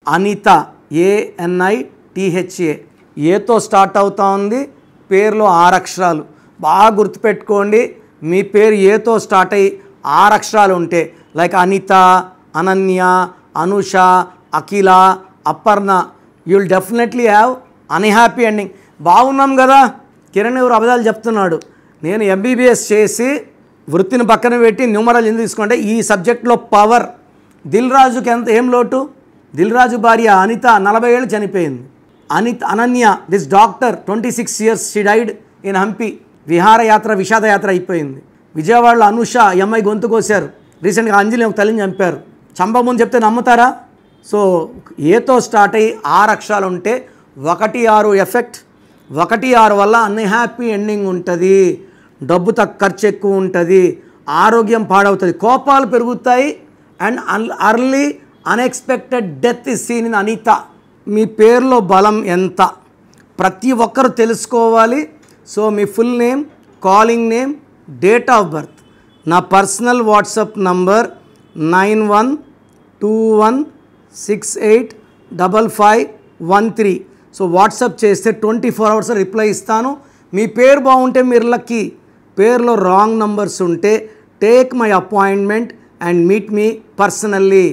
Anitha, ANITHA, ఏతో start అవుతా ఉంది. పేరులో 6 అక్షరాలు. బాగా గుర్తుపెట్టుకోండి. మీ పేరు ఏతో స్టార్ట్ అయ్యి 6 అక్షరాలు ఉంటే like Anita, Ananya, Anusha, Akhila, Aparna, you will definitely have unhappy ending. బాగున్నాం కదా. కిరణ్ ఎవరు అబద్ధాలు చెప్తున్నాడు. నేను MBBS చేసి వృత్తిని పక్కన పెట్టి న్యూమరాలజీ ఎందుకు తీసుకుంటే ఈ సబ్జెక్ట్లో పవర్. దిల్ రాజుకి ఏం లోటు? దిల్ రాజు భార్య అనిత 40 ఏళ్ళు చనిపోయింది. Ananya this doctor 26 years she died in Hampi. విహారయాత్ర విషాదయాత్ర అయిపోయింది. విజయవాడలో అనుష అమ్మాయి గొంతు కోసారు. రీసెంట్గా అంజలి ఒక తల్లిని చంపారు. చంపముందు చెప్తే నమ్ముతారా? సో ఏతో స్టార్ట్ అయ్యి 6 అక్షరాలు ఉంటే 1-6 ఎఫెక్ట్. 1-6 వల్ల అన్హ్యాపీ ఎండింగ్ ఉంటుంది. డబ్బు ఖర్చు ఎక్కువ ఉంటుంది. ఆరోగ్యం పాడవుతుంది. కోపాలు పెరుగుతాయి. And early unexpected death is seen in Anitha. మీ పేరులో బలం ఎంత ప్రతి ఒక్కరు తెలుసుకోవాలి. సో మీ full name, calling name, date of birth. నా personal WhatsApp number 9121685513. So WhatsApp చేస్తే 24 hours రిప్లై ఇస్తాను. మీ పేరు బాగుంటే మీరు లక్కీ. పేరులో రాంగ్ నంబర్స్ ఉంటే take my appointment and meet me personally.